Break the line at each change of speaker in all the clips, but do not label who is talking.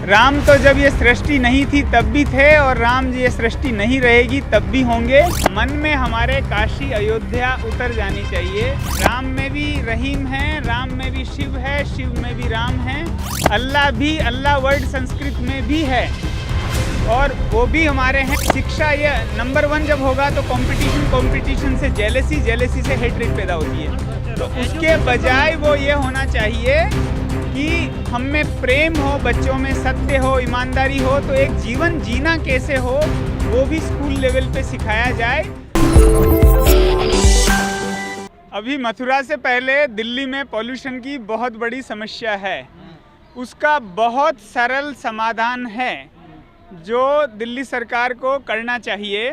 राम तो जब ये सृष्टि नहीं थी तब भी थे और राम ये सृष्टि नहीं रहेगी तब भी होंगे। मन में हमारे काशी अयोध्या उतर जानी चाहिए। राम में भी रहीम है, राम में भी शिव है, शिव में भी राम है। अल्लाह भी, अल्लाह वर्ड संस्कृत में भी है और वो भी हमारे हैं। शिक्षा ये नंबर 1 जब होगा तो कंपटीशन से जेलेसी से हेट्रेड पैदा होती है। तो उसके बजाय वो ये होना चाहिए कि हम में प्रेम हो, बच्चों में सत्य हो, ईमानदारी हो, तो एक जीवन जीना कैसे हो वो भी स्कूल लेवल पे सिखाया जाए। अभी मथुरा से पहले दिल्ली में पॉल्यूशन की बहुत बड़ी समस्या है। उसका बहुत सरल समाधान है जो दिल्ली सरकार को करना चाहिए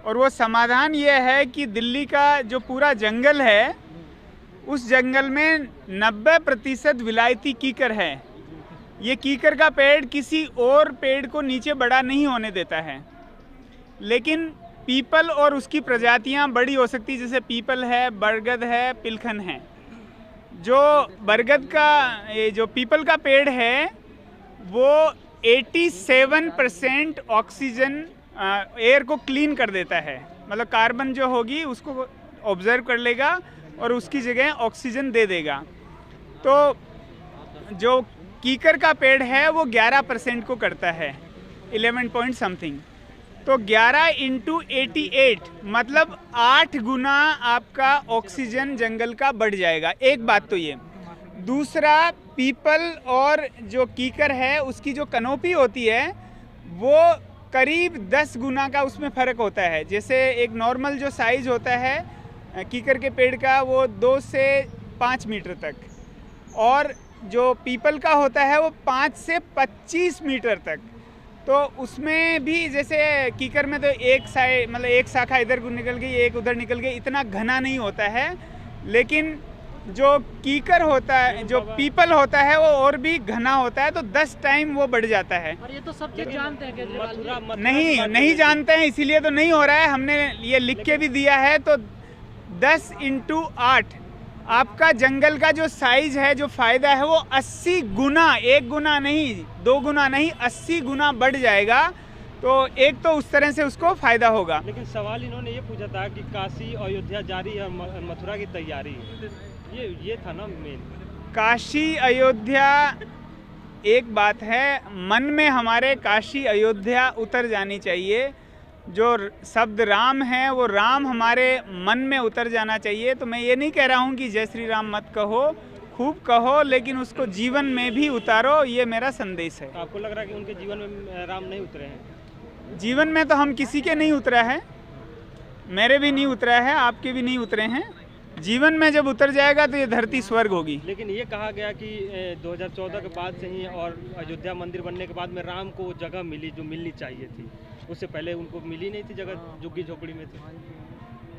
और वो समाधान ये है कि दिल्ली का जो पूरा जंगल है उस जंगल में 90% विलायती कीकर है। ये कीकर का पेड़ किसी और पेड़ को नीचे बड़ा नहीं होने देता है, लेकिन पीपल और उसकी प्रजातियां बड़ी हो सकती, जैसे पीपल है, बरगद है, पिलखन है। जो बरगद का ये जो पीपल का पेड़ है वो 87% ऑक्सीजन एयर को क्लीन कर देता है, मतलब कार्बन जो होगी उसको ऑब्जर्व कर लेगा और उसकी जगह ऑक्सीजन दे देगा। तो जो कीकर का पेड़ है वो 11% को करता है, 11 पॉइंट समथिंग। तो 11 × 88 मतलब 8 गुना आपका ऑक्सीजन जंगल का बढ़ जाएगा। एक बात तो ये। दूसरा, पीपल और जो कीकर है उसकी जो कनोपी होती है वो करीब 10 गुना का उसमें फ़र्क होता है। जैसे एक नॉर्मल जो साइज़ होता है कीकर के पेड़ का वो 2 से 5 मीटर तक, और जो पीपल का होता है वो 5 से 25 मीटर तक। तो उसमें भी जैसे कीकर में तो एक साइड मतलब एक शाखा इधर निकल गई, एक उधर निकल गई, इतना घना नहीं होता है। लेकिन जो कीकर होता है, जो पीपल होता है वो और भी घना होता है, तो 10 टाइम वो बढ़ जाता है।
और ये तो सब चीज जानते हैं केजरीवाल जी।
नहीं जानते हैं, इसीलिए तो नहीं हो रहा है। हमने ये लिख के भी दिया है। तो 10 × 8 आपका जंगल का जो साइज है, जो फ़ायदा है वो 80 गुना, 1 गुना नहीं, 2 गुना नहीं, 80 गुना बढ़ जाएगा। तो एक तो उस तरह से उसको फ़ायदा होगा।
लेकिन सवाल इन्होंने ये पूछा था कि काशी अयोध्या जारी है, मथुरा की तैयारी, ये था ना मेन।
काशी अयोध्या एक बात है, मन में हमारे काशी अयोध्या उतर जानी चाहिए। जो शब्द राम है वो राम हमारे मन में उतर जाना चाहिए। तो मैं ये नहीं कह रहा हूँ कि जय श्री राम मत कहो, खूब कहो, लेकिन उसको जीवन में भी उतारो, ये मेरा संदेश है।
तो आपको लग रहा है कि उनके जीवन में राम नहीं उतरे हैं?
जीवन में तो हम किसी के नहीं उतरा है, मेरे भी नहीं उतरा है, आपके भी नहीं उतरे हैं। जीवन में जब उतर जाएगा तो ये धरती स्वर्ग होगी।
लेकिन ये कहा गया कि 2014 के बाद से ही और अयोध्या मंदिर बनने के बाद में राम को जगह मिली जो मिलनी चाहिए थी, उससे पहले उनको मिली नहीं थी जगह, झुग्गी झोपड़ी में थी।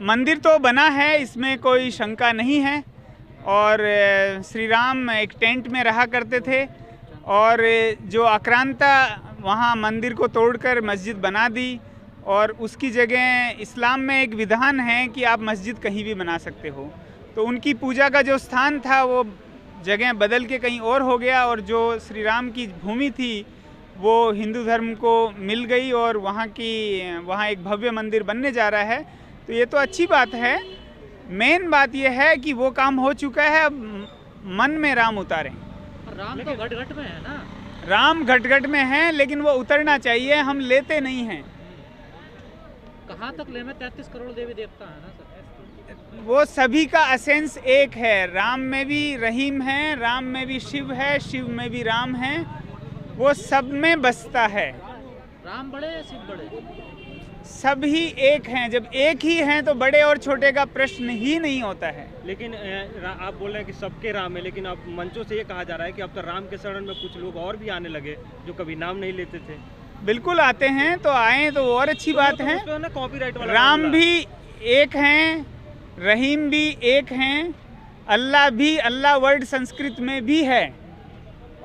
मंदिर तो बना है, इसमें कोई शंका नहीं है। और श्री राम एक टेंट में रहा करते थे और जो आक्रांता वहाँ मंदिर को तोड़कर मस्जिद बना दी, और उसकी जगह इस्लाम में एक विधान है कि आप मस्जिद कहीं भी बना सकते हो। तो उनकी पूजा का जो स्थान था वो जगह बदल के कहीं और हो गया, और जो श्री राम की भूमि थी वो हिंदू धर्म को मिल गई और वहाँ एक भव्य मंदिर बनने जा रहा है। तो ये तो अच्छी बात है। मेन बात ये है कि वो काम हो चुका है, अब मन में राम उतारें।
राम तो घट-घट में है ना।
राम घट-घट में है, लेकिन वो उतरना चाहिए, हम लेते नहीं हैं।
कहाँ तक ले में 33 करोड़ देवी देवता है ना सर।
वो सभी का एसेंस एक है। राम में भी रहीम है, राम में भी शिव है, शिव में भी राम है। वो सब में बसता है।
राम बड़े या शिव बड़े?
सभी एक हैं। जब एक ही हैं तो बड़े और छोटे का प्रश्न ही नहीं होता है।
लेकिन आप बोल रहे हैं कि सबके राम है, लेकिन अब मंचों से ये कहा जा रहा है कि अब तो राम के शरण में कुछ लोग और भी आने लगे जो कभी नाम नहीं लेते थे।
बिल्कुल आते हैं, तो आए तो और अच्छी बात है।
तो ना कॉपीराइट वाला
राम भी एक हैं, रहीम भी एक हैं, अल्लाह भी, अल्लाह वर्ड संस्कृत में भी है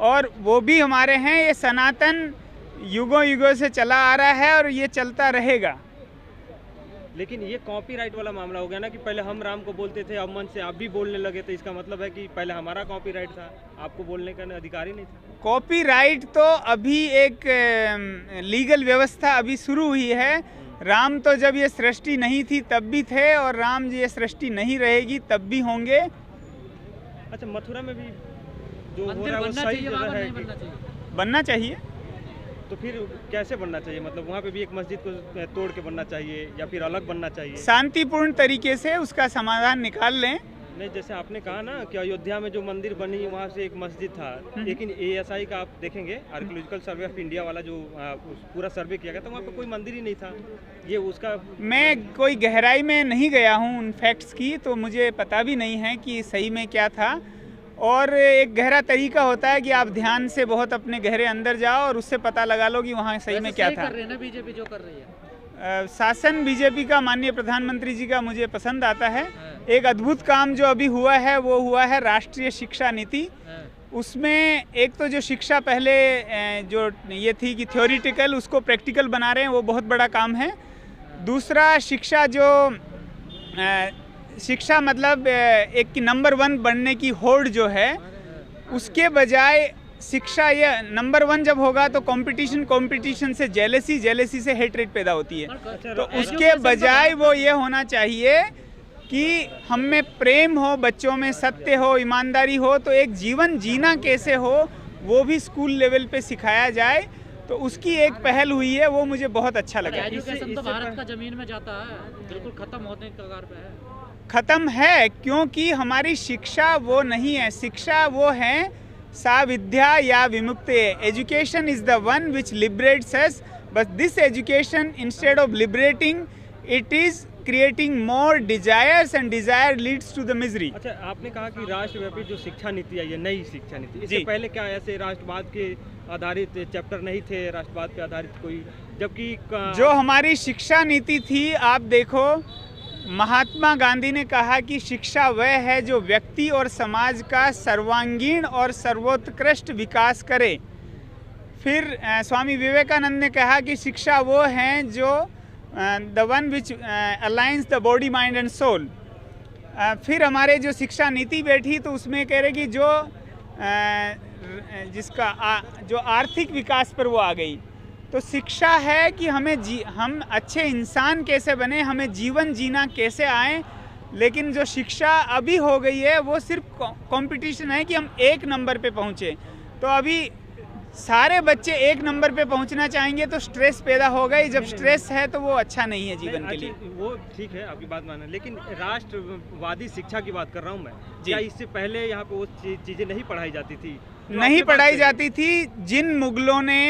और वो भी हमारे हैं। ये सनातन युगों युगों से चला आ रहा है और ये चलता रहेगा।
लेकिन ये कॉपीराइट वाला मामला हो गया ना कि पहले हम राम को बोलते थे, अब मन से आप भी बोलने लगे, तो इसका मतलब है कि पहले हमारा कॉपीराइट था, आपको बोलने का अधिकार ही नहीं था।
कॉपीराइट तो अभी एक लीगल व्यवस्था अभी शुरू हुई है। राम तो जब ये सृष्टि नहीं थी तब भी थे, और राम जी ये सृष्टि नहीं रहेगी तब भी होंगे।
अच्छा, मथुरा में भी जो हो
मंदिर
रहा है वो
बनना
सही
चाहिए,
जगह
वहाँ
है
नहीं
कि-
बनना चाहिए?
बनना चाहिए।
तो फिर कैसे बनना चाहिए? मतलब वहाँ पे भी एक मस्जिद को तोड़ के बनना चाहिए या फिर अलग बनना चाहिए?
शांतिपूर्ण तरीके से उसका समाधान निकाल लें।
नहीं, जैसे आपने कहा ना कि अयोध्या में जो मंदिर बनी वहाँ से एक मस्जिद था, लेकिन ASI का आप देखेंगे, आर्कियोलॉजिकल सर्वे ऑफ इंडिया वाला जो पूरा सर्वे किया गया था, वहाँ पे कोई मंदिर ही नहीं था। ये उसका
मैं कोई गहराई में नहीं गया हूँ उन फैक्ट्स की, तो मुझे पता भी नहीं है कि सही में क्या था। और एक गहरा तरीका होता है कि आप ध्यान से बहुत अपने गहरे अंदर जाओ और उससे पता लगा लो कि वहाँ सही में
वैसे
क्या
सही
था।
कर रहे हैं ना बीजेपी जो कर रही है।
शासन बीजेपी का, माननीय प्रधानमंत्री जी का मुझे पसंद आता है।
हाँ।
एक अद्भुत काम जो अभी हुआ है वो हुआ है राष्ट्रीय शिक्षा नीति।
हाँ।
उसमें एक तो जो शिक्षा पहले जो ये थी कि थ्योरिटिकल, उसको प्रैक्टिकल बना रहे हैं, वो बहुत बड़ा काम है। दूसरा, शिक्षा जो शिक्षा मतलब एक की नंबर 1 बनने की होड़ जो है, उसके बजाय शिक्षा ये नंबर 1 जब होगा तो कंपटीशन से जेलेसी से हेट्रेड पैदा होती है। तो उसके बजाय वो ये होना चाहिए कि हम में प्रेम हो, बच्चों में सत्य हो, ईमानदारी हो, तो एक जीवन जीना कैसे हो वो भी स्कूल लेवल पे सिखाया जाए। तो उसकी एक पहल हुई है, वो मुझे बहुत अच्छा लगा।
एजुकेशन तो भारत का जमीन में जाता है, बिल्कुल खत्म होने के कगार पे है।
खत्म है, क्योंकि हमारी शिक्षा वो नहीं है। शिक्षा वो है सा विद्या या विमुक्ते। Education is the one which liberates us, but this education instead of liberating it is creating more desires and desire leads to the misery.
अच्छा, आपने कहा कि राष्ट्रव्यापी जो शिक्षा नीति आई है, नई शिक्षा नीति, इससे
जी।
पहले क्या ऐसे राष्ट्रवाद के आधारित चैप्टर नहीं थे, राष्ट्रवाद पे आधारित कोई, जबकि
जो हमारी शिक्षा नीति थी, आप देखो, महात्मा गांधी ने कहा कि शिक्षा वह है जो व्यक्ति और समाज का सर्वांगीण और सर्वोत्कृष्ट विकास करे। फिर स्वामी विवेकानंद ने कहा कि शिक्षा वो है जो the one which aligns the body mind and soul. फिर हमारे जो शिक्षा नीति बैठी तो उसमें कह रहे कि जो जिसका जो आर्थिक विकास पर वो आ गई। तो शिक्षा है कि हम अच्छे इंसान कैसे बने, हमें जीवन जीना कैसे आए। लेकिन जो शिक्षा अभी हो गई है वो सिर्फ कंपटीशन है कि हम 1 नंबर पे पहुँचे। तो अभी सारे बच्चे 1 नंबर पे पहुंचना चाहेंगे तो स्ट्रेस पैदा होगा ही। जब स्ट्रेस है तो वो अच्छा नहीं है जीवन के लिए।
वो ठीक है, आपकी बात माना, लेकिन राष्ट्रवादी शिक्षा की बात कर रहा हूँ मैं।
जी।
क्या इससे पहले यहाँ पे वो चीजें नहीं पढ़ाई जाती थी?
नहीं पढ़ाई जाती थी। जिन मुगलों ने,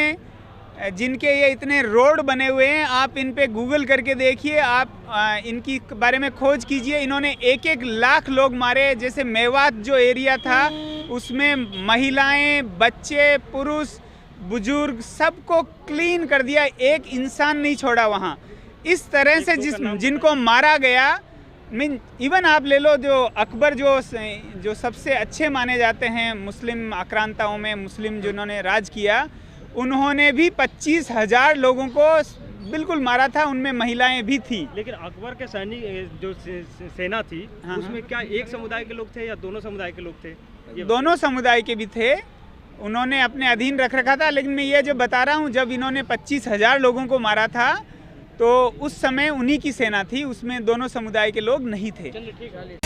जिनके ये इतने रोड बने हुए हैं, आप इन पे गूगल करके देखिए, आप इनकी बारे में खोज कीजिए। इन्होंने 1-1 लाख लोग मारे। जैसे मेवात जो एरिया था उसमें महिलाएं, बच्चे, पुरुष, बुजुर्ग सबको क्लीन कर दिया, एक इंसान नहीं छोड़ा वहाँ। इस तरह से जिनको मारा गया, मीन इवन आप ले लो जो अकबर जो सबसे अच्छे माने जाते हैं मुस्लिम आक्रांताओं में, मुस्लिम जिन्होंने राज किया, उन्होंने भी 25,000 लोगों को बिल्कुल मारा था, उनमें महिलाएं भी थी।
लेकिन अकबर के सैनिक जो सेना थी,
हाँ,
उसमें क्या एक समुदाय के लोग थे या दोनों समुदाय के लोग थे?
दोनों समुदाय के भी थे, उन्होंने अपने अधीन रख रखा था। लेकिन मैं ये जो बता रहा हूँ, जब इन्होंने 25,000 लोगों को मारा था तो उस समय उन्हीं की सेना थी, उसमें दोनों समुदाय के लोग नहीं थे।
चलिए ठीक है।